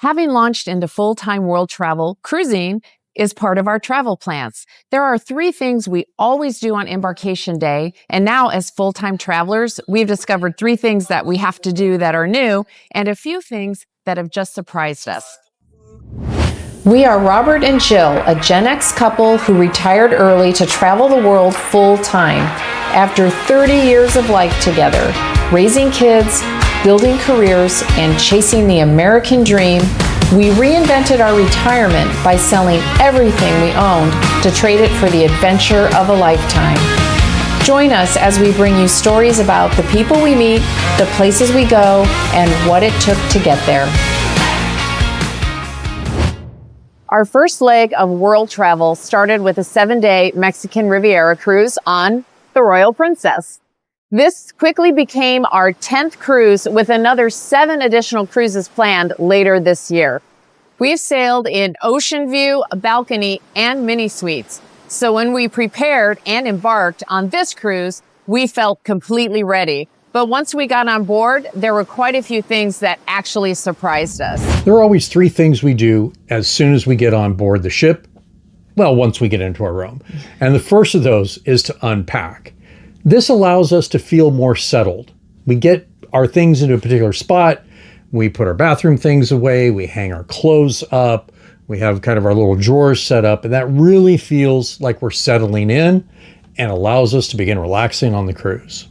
Having launched into full-time world travel, cruising is part of our travel plans. There are 3 things we always do on Embarkation Day, and now as full-time travelers, we've discovered 3 things that we have to do that are new, and a few things that have just surprised us. We are Robert and Jill, a Gen X couple who retired early to travel the world full-time. After 30 years of life together, raising kids, building careers, and chasing the American dream, we reinvented our retirement by selling everything we owned to trade it for the adventure of a lifetime. Join us as we bring you stories about the people we meet, the places we go, and what it took to get there. Our first leg of world travel started with a 7-day Mexican Riviera cruise on the Royal Princess. This quickly became our 10th cruise, with another 7 additional cruises planned later this year. We've sailed in ocean view, balcony, and mini suites. So when we prepared and embarked on this cruise, we felt completely ready. But once we got on board, there were quite a few things that actually surprised us. There are always 3 things we do as soon as we get on board the ship. Well, once we get into our room. And the first of those is to unpack. This allows us to feel more settled. We get our things into a particular spot. We put our bathroom things away. We hang our clothes up. We have kind of our little drawers set up. And that really feels like we're settling in and allows us to begin relaxing on the cruise.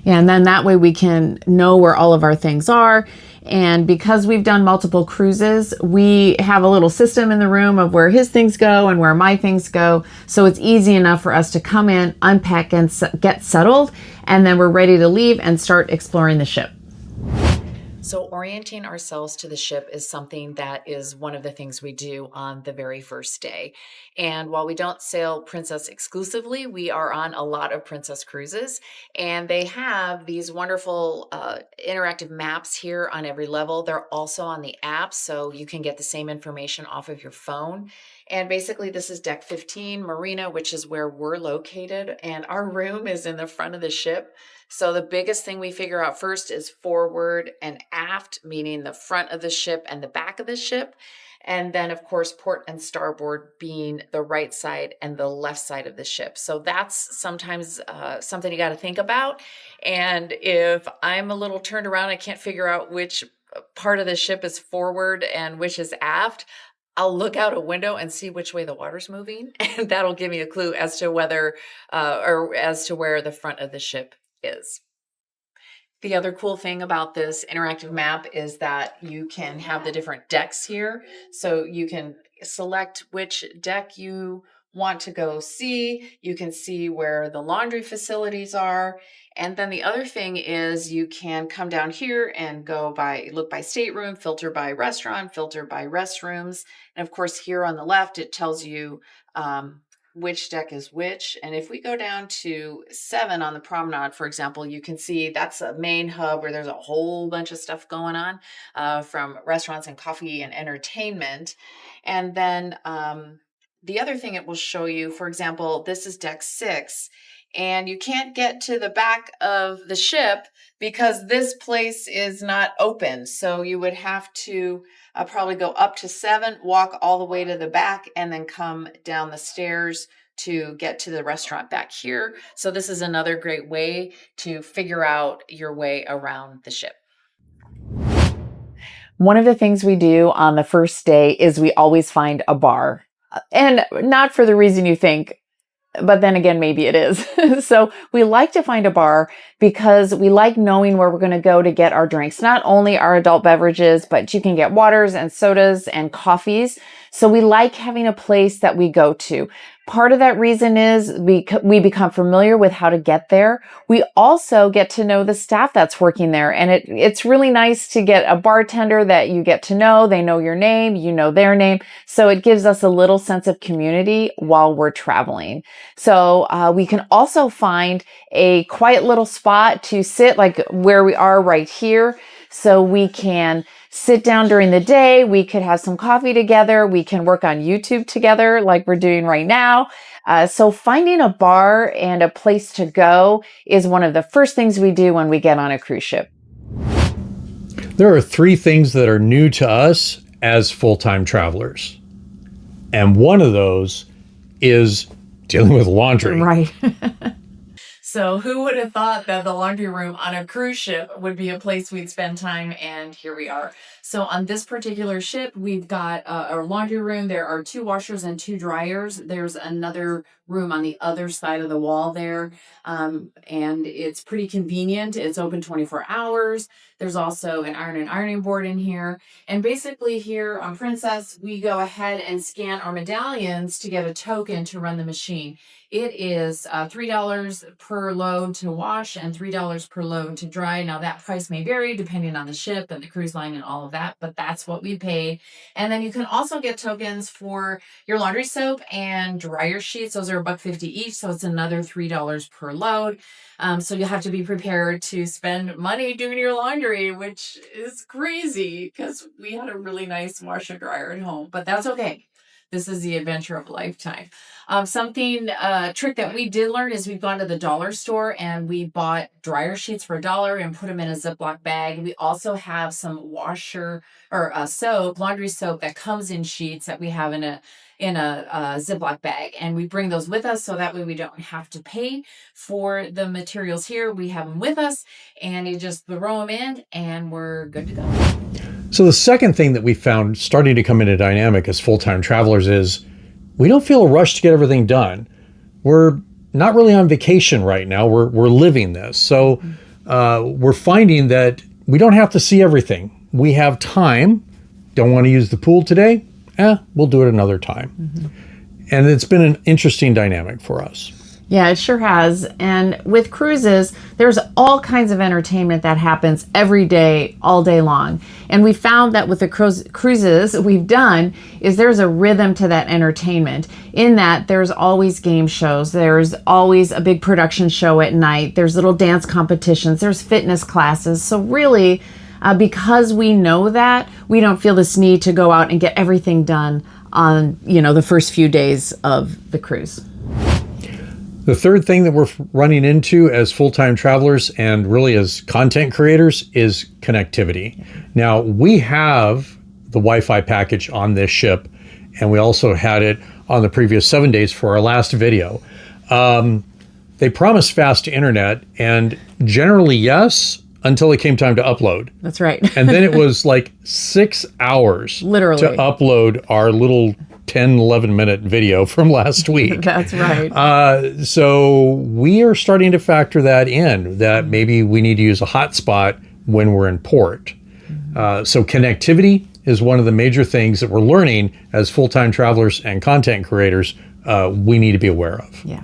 Yeah, and then that way we can know where all of our things are. And because we've done multiple cruises, we have a little system in the room of where his things go and where my things go. So it's easy enough for us to come in, unpack, and get settled. And then we're ready to leave and start exploring the ship. So orienting ourselves to the ship is something that is one of the things we do on the very first day. And while we don't sail Princess exclusively, we are on a lot of Princess cruises, and they have these wonderful interactive maps here on every level. They're also on the app, so you can get the same information off of your phone. And basically, this is deck 15, Marina, which is where we're located, and our room is in the front of the ship. So the biggest thing we figure out first is forward and aft, meaning the front of the ship and the back of the ship. And then, of course, port and starboard being the right side and the left side of the ship. So that's sometimes something you got to think about. And if I'm a little turned around, I can't figure out which part of the ship is forward and which is aft, I'll look out a window and see which way the water's moving. And that'll give me a clue as to whether or as to where the front of the ship is. The other cool thing about this interactive map is that you can have the different decks here. So you can select which deck you want to go see. You can see where the laundry facilities are. And then the other thing is you can come down here and look by stateroom, filter by restaurant, filter by restrooms. And of course, here on the left, it tells you which deck is which. And if we go down to 7 on the promenade, for example, you can see that's a main hub where there's a whole bunch of stuff going on from restaurants and coffee and entertainment. And then the other thing it will show you, for example, this is deck 6, and you can't get to the back of the ship because this place is not open. So you would have to probably go up to 7, walk all the way to the back, and then come down the stairs to get to the restaurant back here. So this is another great way to figure out your way around the ship. One of the things we do on the first day is we always find a bar. And not for the reason you think, but then again, maybe it is. So we like to find a bar because we like knowing where we're going to go to get our drinks, not only our adult beverages, but you can get waters and sodas and coffees. So we like having a place that we go to. Part of that reason is we become familiar with how to get there. We also get to know the staff that's working there. And it's really nice to get a bartender that you get to know. They know your name, you know their name. So it gives us a little sense of community while we're traveling. So we can also find a quiet little spot to sit, like where we are right here. So we can sit down during the day. We could have some coffee together. We can work on YouTube together like we're doing right now. So finding a bar and a place to go is one of the first things we do when we get on a cruise ship. There are 3 things that are new to us as full-time travelers. And one of those is dealing with laundry. Right. So who would have thought that the laundry room on a cruise ship would be a place we'd spend time? And here we are. So on this particular ship, we've got a laundry room. There are 2 washers and 2 dryers. There's another room on the other side of the wall there. And it's pretty convenient. It's open 24 hours. There's also an iron and ironing board in here. And basically here on Princess, we go ahead and scan our medallions to get a token to run the machine. It is $3 per load to wash and $3 per load to dry. Now that price may vary depending on the ship and the cruise line and all of that, but that's what we paid. And then you can also get tokens for your laundry soap and dryer sheets. Those are $1.50 each, so it's another $3 per load. So you'll have to be prepared to spend money doing your laundry, which is crazy because we had a really nice washer dryer at home, but that's okay. This is the adventure of a lifetime. Trick that we did learn is we've gone to the dollar store and we bought dryer sheets for $1 and put them in a Ziploc bag. We also have some laundry soap that comes in sheets that we have in a Ziploc bag, and we bring those with us so that way we don't have to pay for the materials here. We have them with us, and you just throw them in, and we're good to go. So the second thing that we found starting to come into dynamic as full-time travelers is we don't feel a rush to get everything done. We're not really on vacation right now. We're living this. So we're finding that we don't have to see everything. We have time. Don't want to use the pool today? We'll do it another time. And it's been an interesting dynamic for us. Yeah, it sure has. And with cruises, there's all kinds of entertainment that happens every day, all day long. And we found that with the cruises we've done is there's a rhythm to that entertainment in that there's always game shows. There's always a big production show at night. There's little dance competitions. There's fitness classes. So really, because we know that, we don't feel this need to go out and get everything done on, the first few days of the cruise. The third thing that we're running into as full-time travelers and really as content creators is connectivity. Now, we have the Wi-Fi package on this ship, and we also had it on the previous 7 days for our last video. They promised fast internet, and generally yes, until it came time to upload. That's right. And then it was like 6 hours literally to upload our little 10, 11-minute video from last week. That's right. So we are starting to factor that in, that maybe we need to use a hotspot when we're in port. So connectivity is one of the major things that we're learning as full-time travelers and content creators we need to be aware of. Yeah.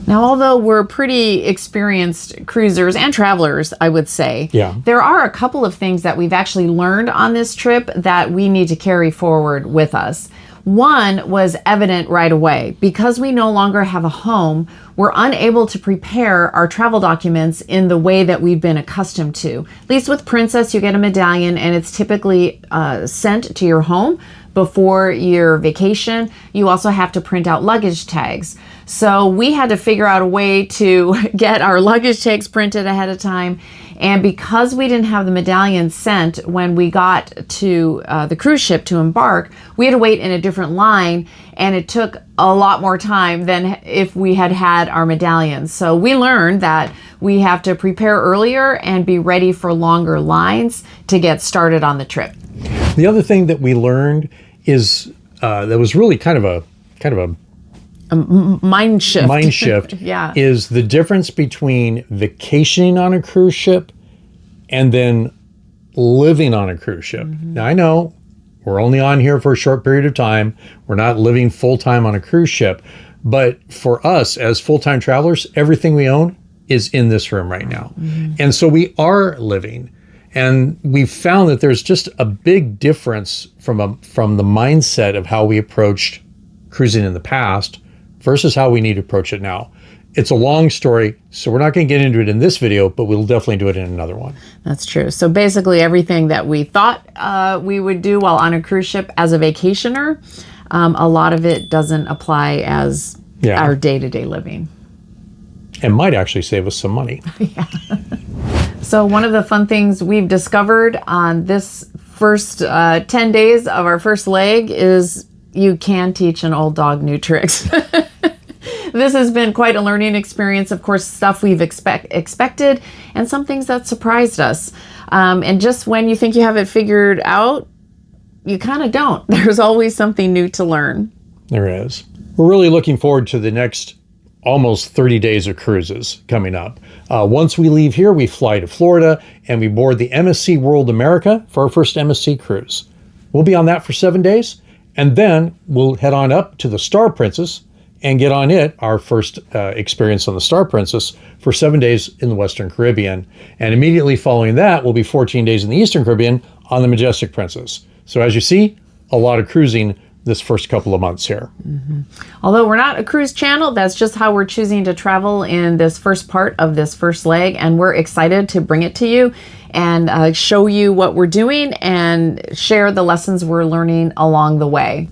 Now, although we're pretty experienced cruisers and travelers, I would say, there are a couple of things that we've actually learned on this trip that we need to carry forward with us. One was evident right away. Because we no longer have a home, we're unable to prepare our travel documents in the way that we've been accustomed to. At least with Princess, you get a medallion and it's typically sent to your home before your vacation. You also have to print out luggage tags. So we had to figure out a way to get our luggage tags printed ahead of time. And because we didn't have the medallion sent when we got to the cruise ship to embark, we had to wait in a different line, and it took a lot more time than if we had had our medallions. So we learned that we have to prepare earlier and be ready for longer lines to get started on the trip. The other thing that we learned is that was really kind of a mind shift. Yeah. Is the difference between vacationing on a cruise ship and then living on a cruise ship. Now, I know we're only on here for a short period of time. We're not living full-time on a cruise ship. But for us as full-time travelers, everything we own is in this room right now. And so we are living. And we've found that there's just a big difference from the mindset of how we approached cruising in the past versus how we need to approach it now. It's a long story, so we're not going to get into it in this video, but we'll definitely do it in another one. That's true. So basically everything that we thought we would do while on a cruise ship as a vacationer, a lot of it doesn't apply as our day-to-day living. And might actually save us some money. So one of the fun things we've discovered on this first 10 days of our first leg is you can teach an old dog new tricks. This has been quite a learning experience. Of course, stuff we've expected and some things that surprised us. And just when you think you have it figured out, you kind of don't. There's always something new to learn. There is. We're really looking forward to the next almost 30 days of cruises coming up. Once we leave here, we fly to Florida and we board the MSC World America for our first MSC cruise. We'll be on that for 7 days, and then we'll head on up to the Star Princess and get on it, our first experience on the Star Princess, for 7 days in the Western Caribbean. And immediately following that, we'll be 14 days in the Eastern Caribbean on the Majestic Princess. So as you see, a lot of cruising this first couple of months here. Mm-hmm. Although we're not a cruise channel, that's just how we're choosing to travel in this first part of this first leg. And we're excited to bring it to you and show you what we're doing and share the lessons we're learning along the way.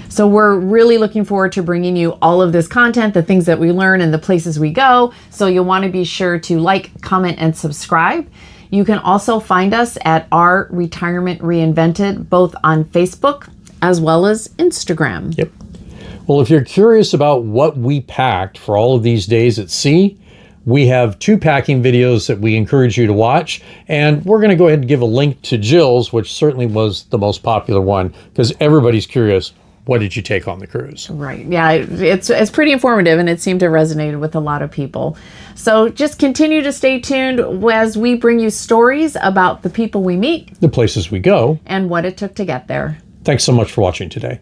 So we're really looking forward to bringing you all of this content, the things that we learn and the places we go. So you'll want to be sure to like, comment, and subscribe. You can also find us at Our Retirement Reinvented, both on Facebook as well as Instagram. Yep. Well, if you're curious about what we packed for all of these days at sea, we have 2 packing videos that we encourage you to watch. And we're going to go ahead and give a link to Jill's, which certainly was the most popular one, because everybody's curious. What did you take on the cruise? Right. Yeah, it's pretty informative, and it seemed to resonate with a lot of people. So just continue to stay tuned as we bring you stories about the people we meet, the places we go, and what it took to get there. Thanks so much for watching today.